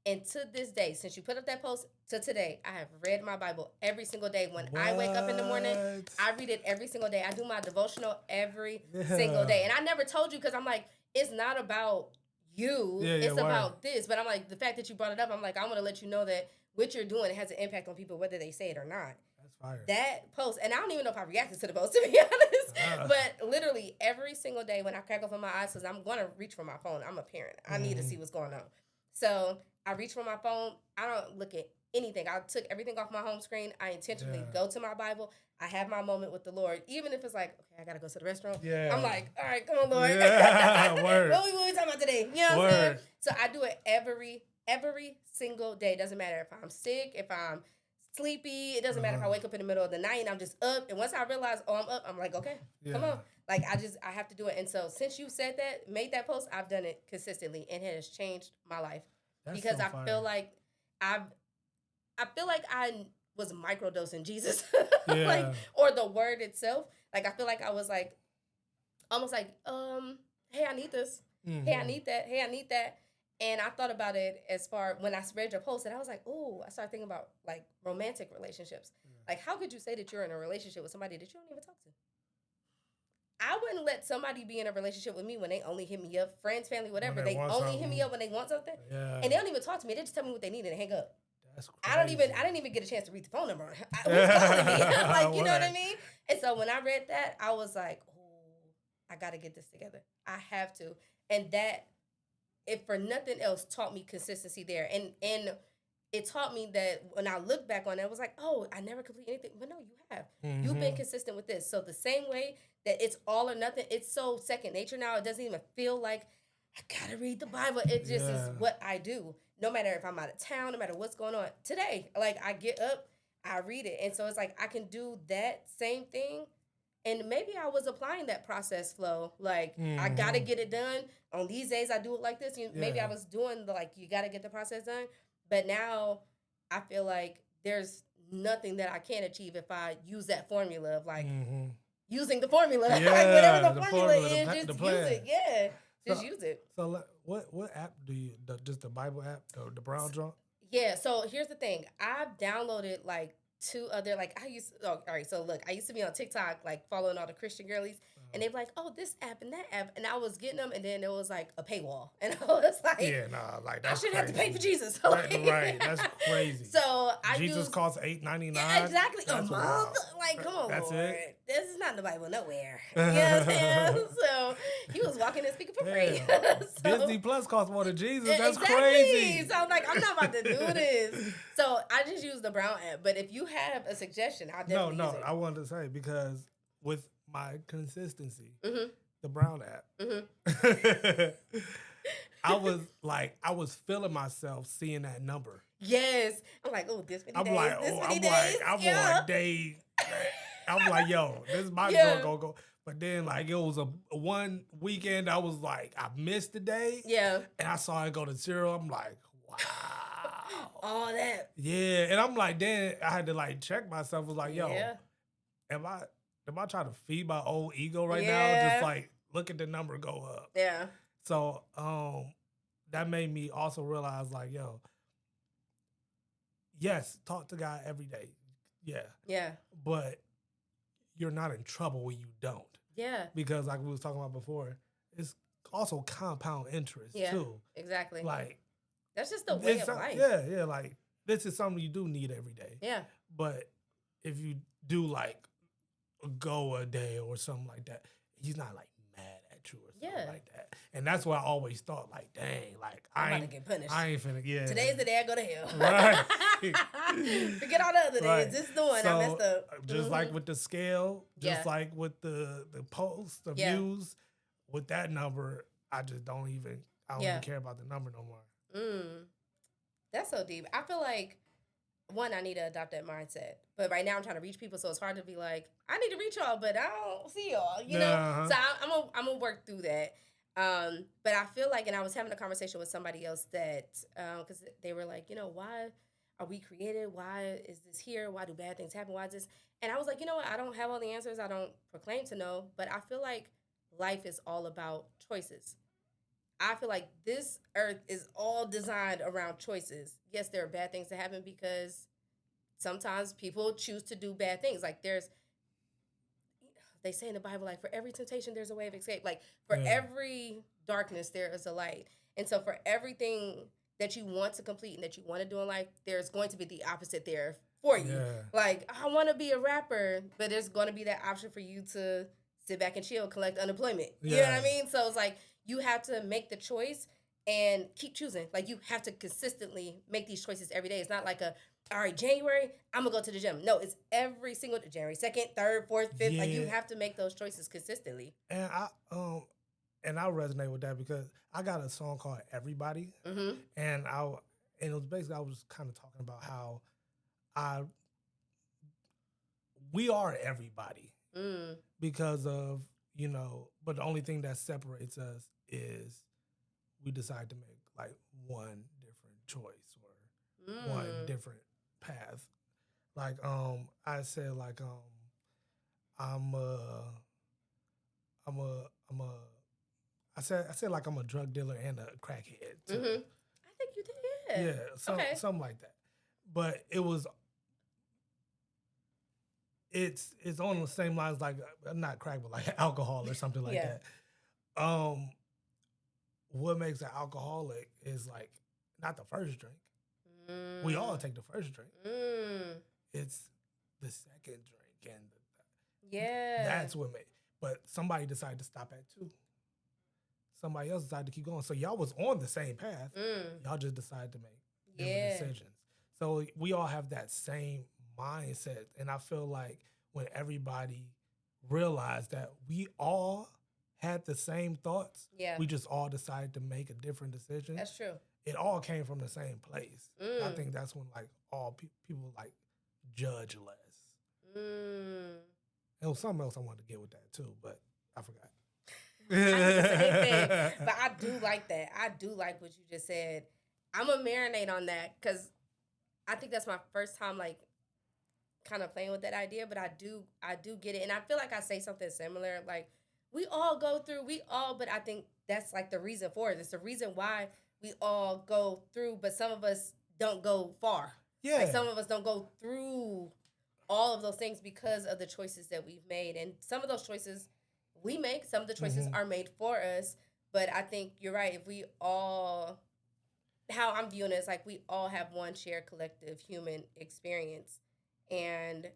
And to this day, since you put up that post to today, I have read my Bible every single day. When I wake up in the morning, I read it every single day. I do my devotional every single day. And I never told you because I'm like, it's not about you. It's about this. But I'm like, the fact that you brought it up, I'm like, I want to let you know that what you're doing has an impact on people, whether they say it or not. Fire. That post, and I don't even know if I reacted to the post, to be honest, but literally every single day when I crack open my eyes, because I'm going to reach for my phone. I'm a parent. I need to see what's going on. So I reach for my phone. I don't look at anything. I took everything off my home screen. I intentionally go to my Bible. I have my moment with the Lord. Even if it's like, okay, I got to go to the restroom. I'm like, all right, come on, Lord. What we talking about today? You know what I'm saying? So I do it every single day. Doesn't matter if I'm sick, if I'm sleepy. It doesn't matter if I wake up in the middle of the night and I'm just up. And once I realize, I'm up, I'm like, okay, come on. Like, I have to do it. And so since you said that, made that post, I've done it consistently and it has changed my life. Because so I feel like I was microdosing Jesus. Like, or the word itself. Like, I feel like I was like, almost like, hey, I need this. Hey, I need that. Hey, I need that. And I thought about it as far when I read your post, and I was like, oh, I started thinking about like romantic relationships. Like, how could you say that you're in a relationship with somebody that you don't even talk to? I wouldn't let somebody be in a relationship with me when they only hit me up, friends, family, whatever. They only hit me up when they want something. And they don't even talk to me. They just tell me what they need and hang up. That's crazy. I didn't even get a chance to read the phone number. Who's calling me? Like, you know what I mean? And so when I read that, I was like, oh, I got to get this together. I have to. And that, if for nothing else, taught me consistency there. And it taught me that when I look back on it, I was like, oh, I never complete anything. But no, you have. You've been consistent with this. So the same way that it's all or nothing, it's so second nature now. It doesn't even feel like I got to read the Bible. It just is what I do. No matter if I'm out of town, no matter what's going on. Today, like, I get up, I read it. And so it's like I can do that same thing. And maybe I was applying that process flow. Like, I got to get it done. On these days, I do it like this. Maybe I was doing you got to get the process done. But now I feel like there's nothing that I can't achieve if I use that formula of, like, using the formula. Like, whatever the formula is, just use it. Yeah, just use it. So what app do you, just the Bible app, the Brown Junk? Yeah, so here's the thing. I've downloaded, like, 2 other, like, I used to be on TikTok, like, following all the Christian girlies, and they'd be like, oh, this app and that app, and I was getting them, and then it was, like, a paywall, and I was like, that's I shouldn't have to pay for Jesus. Right, that's crazy. So Jesus costs $8.99. Yeah, exactly. A month? Like, come on, that's Lord. It? This is not in the Bible nowhere. You know what I'm saying? So he was walking and speaking for free. So, Disney Plus costs more than Jesus. That's crazy. So I'm like, I'm not about to do this. So I just use the Brown app. But if you have a suggestion, I'll definitely use it. I wanted to say, because with my consistency, the Brown app, I was feeling myself seeing that number. Yes. I'm like, oh, this many days. I'm on day. I'm like, yo, this might go. But then, like, it was a one weekend, I missed the day. Yeah. And I saw it go to 0. I'm like, wow. all that. Yeah, and I'm like, then I had to like check myself. Was like, yo, am I trying to feed my old ego right now? Just like look at the number go up. Yeah. So that made me also realize like, yo, yes, talk to God every day. Yeah. Yeah. But you're not in trouble when you don't. Yeah. Because like we was talking about before, it's also compound interest too. Exactly. Like that's just the way of life. Yeah. Like this is something you do need every day. Yeah. But if you do like go a day or something like that, he's not like mad at you or something like that. And that's what I always thought, like, dang, like I'm about to get punished. I ain't finna Today's the day I go to hell. Right. Forget all the other days. This is the one I messed up. Just like with the scale, just like with the posts, the views, with that number, I don't even care about the number no more. That's so deep. I feel like one, I need to adopt that mindset. But right now I'm trying to reach people, so it's hard to be like, I need to reach y'all, but I don't see y'all, you know? So I'm gonna work through that. But I feel like, and I was having a conversation with somebody else that, because they were like, you know, why are we created? Why is this here? Why do bad things happen? Why is this? And I was like, you know what? I don't have all the answers. I don't proclaim to know, but I feel like life is all about choices. I feel like this earth is all designed around choices. Yes, there are bad things that happen because sometimes people choose to do bad things. Like they say in the Bible, like for every temptation, there's a way of escape. Like for every darkness, there is a light. And so for everything that you want to complete and that you want to do in life, there's going to be the opposite there for you. Yeah. Like, I want to be a rapper, but there's going to be that option for you to sit back and chill, collect unemployment. You know what I mean? So it's like, you have to make the choice and keep choosing. Like, you have to consistently make these choices every day. It's not like all right, January, I'm going to go to the gym. No, it's every single January 2nd, 3rd, 4th, 5th. Yeah. Like, you have to make those choices consistently. And I resonate with that because I got a song called Everybody. Mm-hmm. And it was basically, I was kind of talking about how we are everybody because of, you know, but the only thing that separates us is we decide to make like one different choice or one different path. Like, I said like, I said like I'm a drug dealer and a crackhead too. Mm-hmm. I think you did. Yeah, something like that. But it's on the same lines, like not crack, but like alcohol or something like that. What makes an alcoholic is like not the first drink. We all take the first drink. It's the second drink, and that's what made. But somebody decided to stop at 2. Somebody else decided to keep going. So y'all was on the same path. Y'all just decided to make different decisions. So we all have that same mindset. And I feel like when everybody realized that we all had the same thoughts, we just all decided to make a different decision. That's true. It all came from the same place. I think that's when like all people like judge less. There was something else I wanted to get with that too, but I forgot. But I do like that. I do like what you just said. I'm gonna marinate on that because I think that's my first time like kind of playing with that idea. But I do get it, and I feel like I say something similar. Like we all go through, but I think that's like the reason for it. It's the reason why we all go through, but some of us don't go far. Yeah, like some of us don't go through all of those things because of the choices that we've made, and some of those choices we make, some of the choices are made for us. But I think you're right. If we all, how I'm viewing it is like we all have one shared collective human experience, and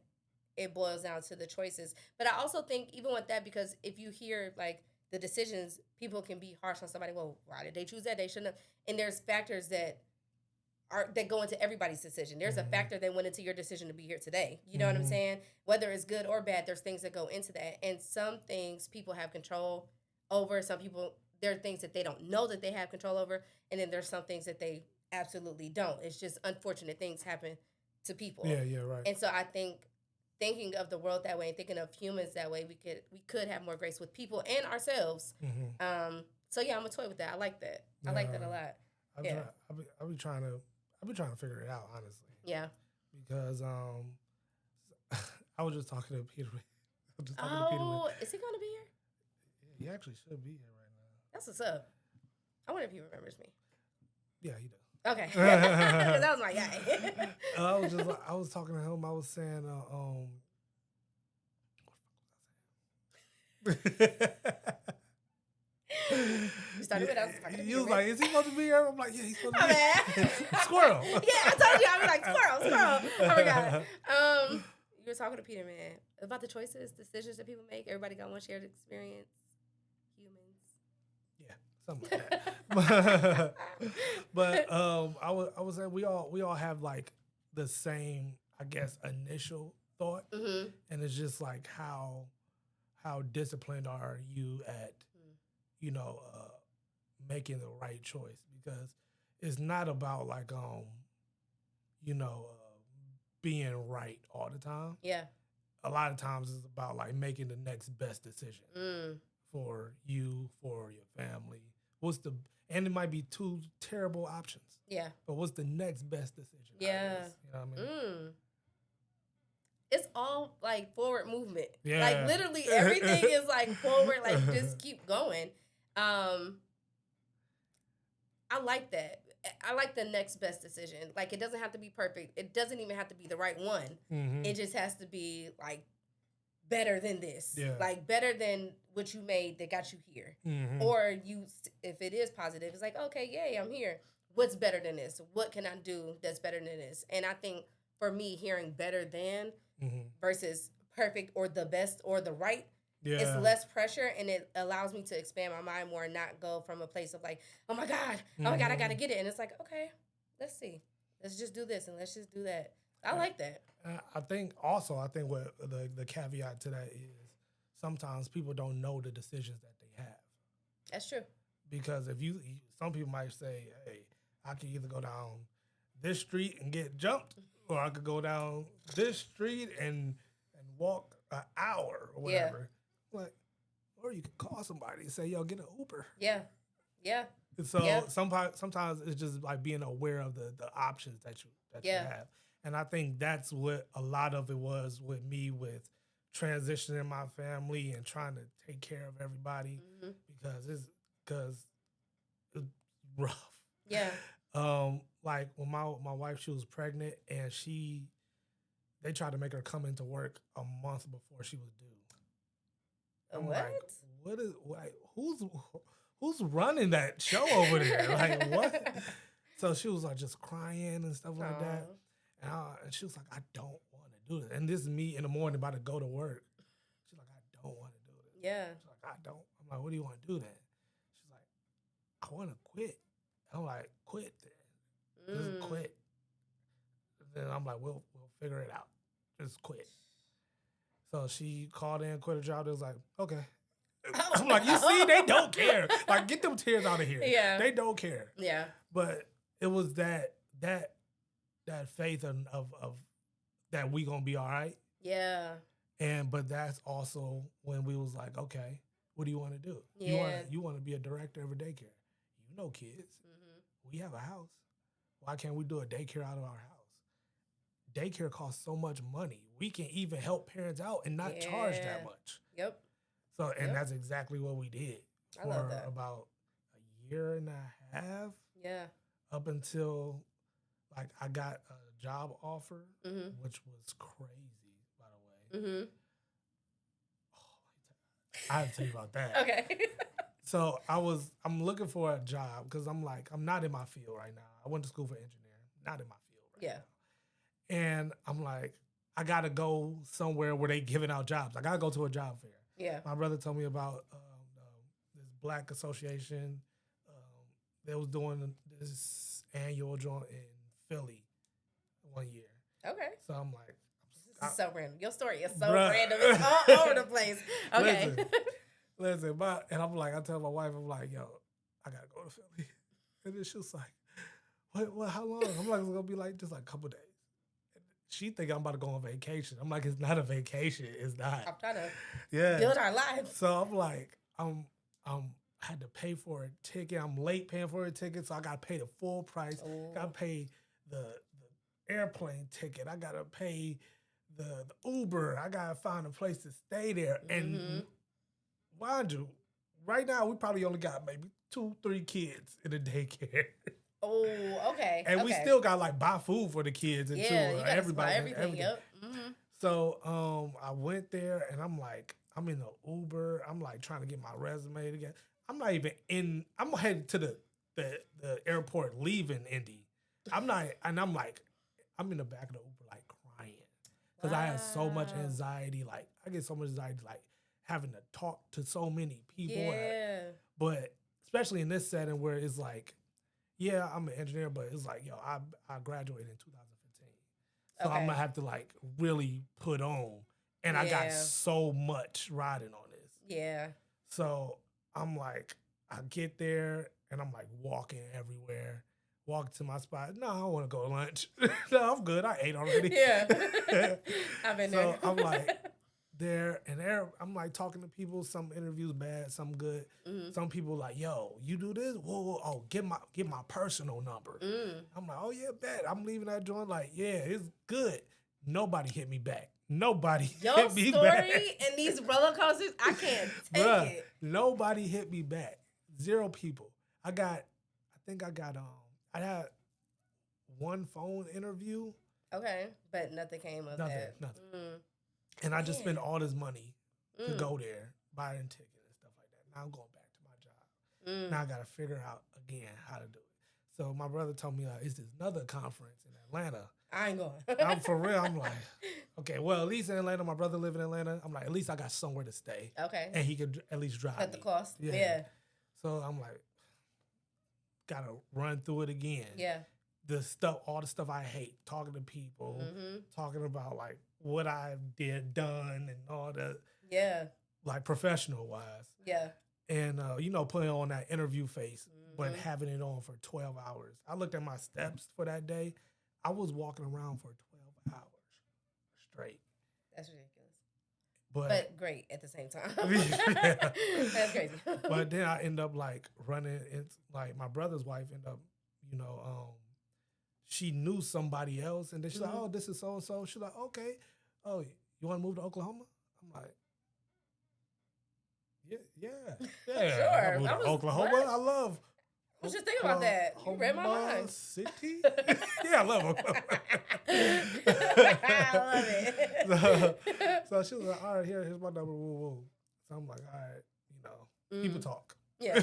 it boils down to the choices. But I also think even with that, because if you hear like the decisions, people can be harsh on somebody. Well, why did they choose that? They shouldn't have. And there's factors that go into everybody's decision. There's a factor that went into your decision to be here today. You know what I'm saying? Whether it's good or bad, there's things that go into that. And some things people have control over. Some people, there are things that they don't know that they have control over. And then there's some things that they absolutely don't. It's just unfortunate things happen to people. Yeah, right. And so I think thinking of the world that way and thinking of humans that way, we could have more grace with people and ourselves. So yeah, I'm a toy with that. I like that. I like that a lot. I be I've been trying to figure it out, honestly. Yeah. Because I was just talking to Peter. Is he going to be here? He actually should be here right now. That's what's up. I wonder if he remembers me. Yeah, he does. Okay. That was my guy. I was talking to him. I was saying, You started with us. He was like, is he supposed to be here? I'm like, yeah, he's supposed to be here. Squirrel. Yeah, I told you. I was like, squirrel. Oh my God. You were talking to Peter, man, about the decisions that people make. Everybody got one shared experience. Humans. Yeah, something like that. but I was saying we all have like the same, I guess, initial thought, and it's just like how disciplined are you at making the right choice, because it's not about like being right all the time. Yeah. A lot of times it's about like making the next best decision for you, for your family. And it might be two terrible options. Yeah. But what's the next best decision? Yeah. You know what I mean? It's all like forward movement. Yeah. Like literally everything is like forward, like just keep going. I like that. I like the next best decision. Like, it doesn't have to be perfect. It doesn't even have to be the right one. It just has to be like better than this. Yeah. Like better than what you made that got you here. Or if it is positive, it's like, okay, yay, I'm here. What's better than this? What can I do that's better than this? And I think for me, hearing better than versus perfect or the best or the right, it's less pressure, and it allows me to expand my mind more and not go from a place of like, oh my God, I got to get it. And it's like, okay, let's see. Let's just do this and let's just do that. I like that. I think what the caveat to that is sometimes people don't know the decisions that they have. That's true. Because some people might say, hey, I can either go down this street and get jumped, or I could go down this street and walk an hour or whatever. Yeah. Like, or you could call somebody and say, yo, get an Uber. Yeah. Yeah. And so sometimes it's just like being aware of the options that you have. And I think that's what a lot of it was with me, with transitioning my family and trying to take care of everybody, because it's rough. Yeah. Like when my wife, she was pregnant, and they tried to make her come into work a month before she was due. I'm what? Like, who's running that show over there? Like, what? So she was like just crying and stuff like that. And she was like, I don't want to do this. And this is me in the morning about to go to work. She's like, I don't want to do this. Yeah. She's like, I don't. I'm like, what do you want to do then? She's like, I want to quit. I'm like, quit then. Just quit. And then I'm like, we'll figure it out. Just quit. So she called in, quit her job. They was like, okay. I'm like, you see, they don't care. Like, get them tears out of here. Yeah. They don't care. Yeah. But it was that faith of that we gonna be all right. Yeah. But that's also when we was like, okay, what do you want to do? Yeah. You want to be a director of a daycare. You know kids. We have a house. Why can't we do a daycare out of our house? Daycare costs so much money. We can even help parents out and not charge that much. Yep. So, and that's exactly what we did for about a year and a half. Yeah. Up until like I got a job offer, which was crazy, by the way. Oh, I have to tell you about that. Okay. So I'm looking for a job because I'm not in my field right now. I went to school for engineering, not in my field right now. And I'm like, I got to go somewhere where they giving out jobs. I got to go to a job fair. Yeah. My brother told me about this black association. They was doing this annual joint in Philly one year. Okay. So I'm like, this is so random. Your story is so random. It's all over the place. Okay. Listen, and I'm like, I tell my wife, I'm like, yo, I gotta go to Philly. And then she was like, what, how long? I'm like, it's gonna be like just like a couple days. And she think I'm about to go on vacation. I'm like, it's not a vacation. It's not. I'm trying to build our lives. So I'm like, I had to pay for a ticket. I'm late paying for a ticket, so I gotta pay the full price. Gotta pay the airplane ticket. I gotta pay the Uber. I gotta find a place to stay there. And mind you, right now we probably only got maybe 2-3 kids in the daycare. Oh, okay. And we still got like buy food for the kids and everybody. Everything. Yep. Mm-hmm. So I went there and I'm like, I'm in the Uber. I'm like trying to get my resume together. I'm not even in. I'm headed to the airport, leaving Indy. I'm not, and I'm like, I'm in the back of the Uber like crying because I had so much anxiety. Like I get so much anxiety, like having to talk to so many people. Yeah. But especially in this setting where it's like, yeah, I'm an engineer, but it's like, yo, I graduated in 2015. So I'm going to have to like really put on. And I got so much riding on this. Yeah. So I'm like, I get there and I'm like walking everywhere, walk to my spot. No, I don't want to go to lunch. No, I'm good. I ate already. Yeah. I've been there. So I'm like, there, I'm like talking to people. Some interviews bad, some good. Mm-hmm. Some people like, yo, you do this? Whoa, oh, get my personal number. I'm like, oh yeah, bet. I'm leaving that joint. Like, yeah, it's good. Nobody hit me back. Nobody hit me back. Your story and these roller coasters, I can't take it. Nobody hit me back. 0 people. I had one phone interview. Okay, but nothing came of that. Nothing. And I just spent all this money to go there, buy a ticket and stuff like that. Now I'm going back to my job. Now I got to figure out again how to do it. So my brother told me, it's this another conference in Atlanta. I ain't going. I'm for real. I'm like, okay, well, at least in Atlanta, my brother live in Atlanta. I'm like, at least I got somewhere to stay. Okay. And he could at least drive Cut the cost. Yeah. So I'm like, got to run through it again. Yeah. All the stuff I hate, talking to people, talking about like what I've done and all that. Yeah. Like professional wise. Yeah. And, putting on that interview face, but having it on for 12 hours. I looked at my steps for that day. I was walking around for 12 hours straight. That's ridiculous. But great at the same time. Yeah. That's crazy. But then I end up like running. It's like my brother's wife ended up, she knew somebody else. And then she's like, oh, this is so-and-so. She's like, okay. Oh, you want to move to Oklahoma? I'm like, yeah. Sure. Oklahoma. What? I love. I was just thinking about that. You read my mind. City? Yeah, I love Oklahoma. I love it. So she was like, all right, here's my number. Woo. So I'm like, all right, people talk. Yeah.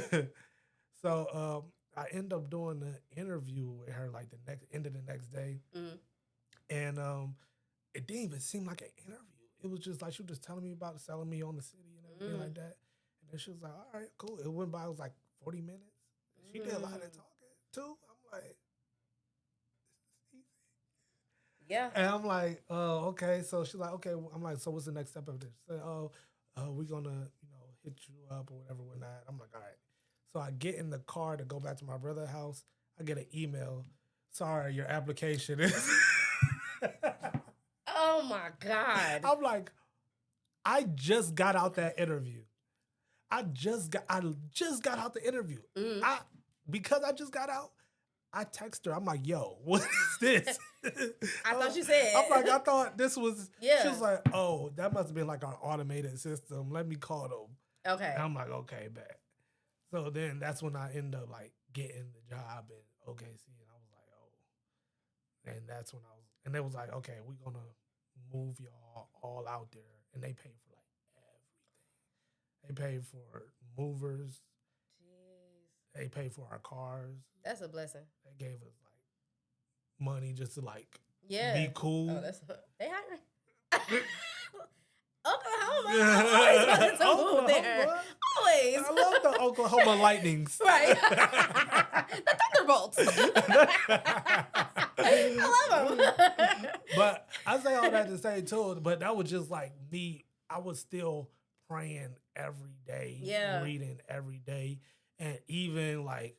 So I end up doing the interview with her like the next day. And it didn't even seem like an interview. It was just like she was just telling me about selling me on the city and everything like that. And then she was like, all right, cool. It went by, it was like 40 minutes. She did a lot of talking too. I'm like, this is easy. Yeah. And I'm like, oh, okay. So she's like, okay. I'm like, so what's the next step of this? She said, we're gonna, hit you up or whatnot. I'm like, all right. So I get in the car to go back to my brother's house. I get an email. Sorry, your application is. Oh my God. I'm like, I just got out that interview. I just got out the interview. Because I just got out, I text her. I'm like, yo, what is this? I thought you said. I thought this was. Yeah. She was like, oh, that must have been like our automated system. Let me call them. Okay. And I'm like, okay, bet. So then that's when I end up like getting the job in OKC. And I was like, oh. And that's when and they was like, okay, we're going to move y'all all out there. And they paid for like everything. They paid for movers. Jeez. They paid for our cars. That's a blessing. They gave us like money just to like be cool. Oh, they hiring. Oklahoma. I'm always wanted to move there. Always. I love the Oklahoma Lightnings. Right. The Thunderbolts. I love them. But I say all that to say too, but that was just like me. I was still praying every day, reading every day. And even like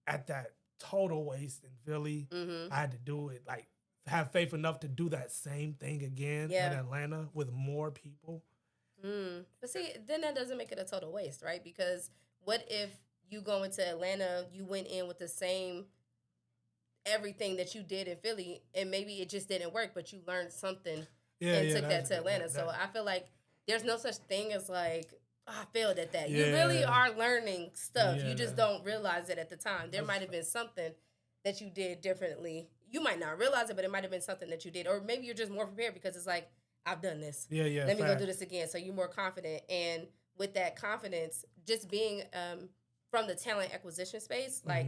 at that total waste in Philly, I had to do it, like have faith enough to do that same thing again in Atlanta with more people. But see, then that doesn't make it a total waste, right? Because what if you go into Atlanta, you went in with the same everything that you did in Philly, and maybe it just didn't work, but you learned something and took that to Atlanta. So I feel like there's no such thing as like, oh, I failed at that. Yeah. You really are learning stuff. You just don't realize it at the time. There might have been something that you did differently. You might not realize it, but it might have been something that you did. Or maybe you're just more prepared because it's like, I've done this. Let me go do this again. So you're more confident. And with that confidence, just being from the talent acquisition space, like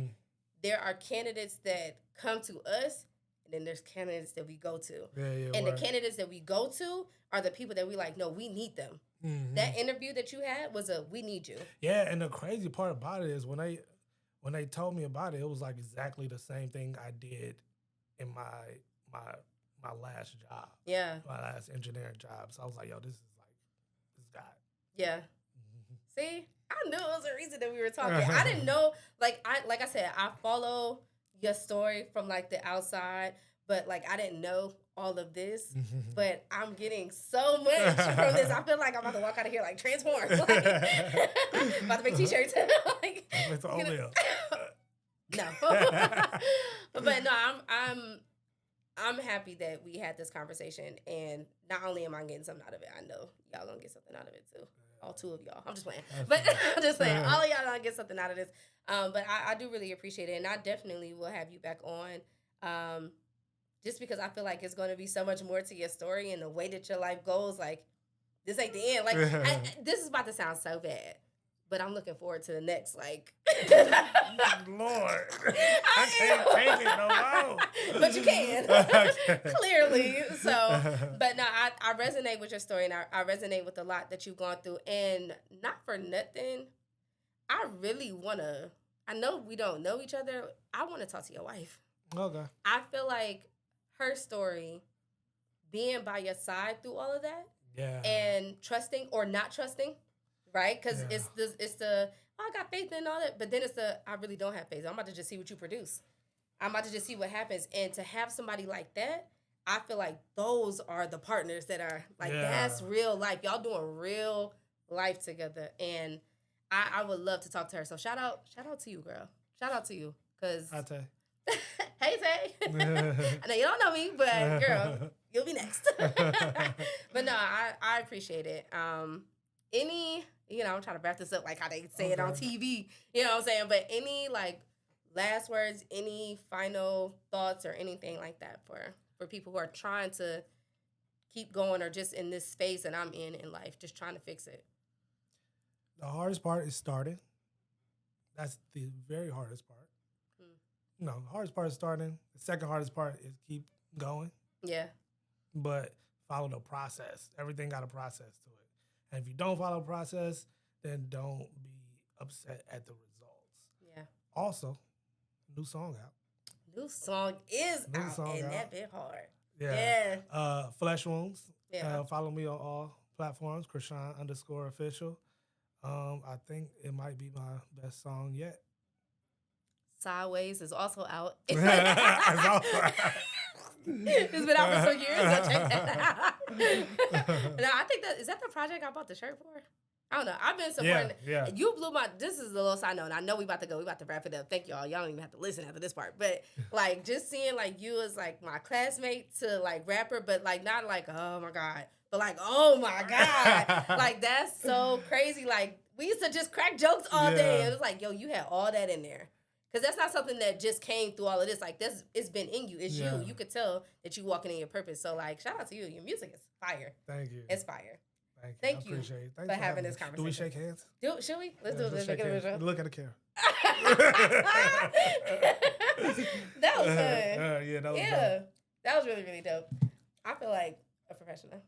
there are candidates that come to us, and then there's candidates that we go to. And the candidates that we go to are the people that we like, no, we need them. That interview that you had was we need you. Yeah, and the crazy part about it is when they told me about it, it was like exactly the same thing I did in my last job. Yeah. My last engineering job. So I was like, yo, this is like this guy. Yeah. See? I knew it was a reason that we were talking. I didn't know, like I said, I follow your story from like the outside, but like I didn't know all of this. But I'm getting so much from this. I feel like I'm about to walk out of here like transformed. Like, about to make t-shirts. Like, it's only no. But no, I'm happy that we had this conversation, and not only am I getting something out of it, I know y'all gonna get something out of it too. All two of y'all. I'm just playing. But I'm just saying, all of y'all gonna get something out of this. But I do really appreciate it, and I definitely will have you back on. Just because I feel like it's going to be so much more to your story and the way that your life goes. Like, this ain't the end. Like, this is about to sound so bad, but I'm looking forward to the next, like. Lord. I can't take it no more. But you can. Clearly. So, but no, I resonate with your story, and I resonate with a lot that you've gone through. And not for nothing, I really want to, I know we don't know each other. I want to talk to your wife. Okay. I feel like her story, being by your side through all of that, and trusting or not trusting, right? Because it's the I got faith in all that, but then it's I really don't have faith. I'm about to just see what you produce. I'm about to just see what happens, and to have somebody like that, I feel like those are the partners that are like that's real life. Y'all doing real life together, and I would love to talk to her. So shout out to you, girl. Shout out to you, because. Hey, Tay. I know you don't know me, but girl, you'll be next. But no, I appreciate it. I'm trying to wrap this up like how they say it on TV. You know what I'm saying? But any like last words, any final thoughts or anything like that for people who are trying to keep going or just in this space that I'm in life, just trying to fix it. The hardest part is starting. That's the very hardest part. No, the hardest part is starting. The second hardest part is keep going. Yeah. But follow the process. Everything got a process to it. And if you don't follow the process, then don't be upset at the results. Yeah. Also, new song out. New song is out, and that bit hard. Yeah. Flesh Wounds. Yeah. Follow me on all platforms, Krishan_official. I think it might be my best song yet. Sideways is also out. It's been out for some years. So check that out. No, I think is that the project I bought the shirt for? I don't know. I've been supporting. Yeah. You blew my. This is a little side note. I know we about to go. We about to wrap it up. Thank y'all. Y'all don't even have to listen after this part. But like just seeing like you as like my classmate to like rapper, but like not like oh my god, but like oh my god, like that's so crazy. Like we used to just crack jokes all day. It was like yo, you had all that in there. Because that's not something that just came through all of this. Like, it's been in you. It's you. You could tell that you walking in your purpose. So, like, shout out to you. Your music is fire. Thank you. It's fire. Thank you. I appreciate it. Thanks for having this conversation. Do we shake hands? Should we? Let's do it. Let's shake hands. Look at the camera. That was fun. That was dope. That was really, really dope. I feel like a professional.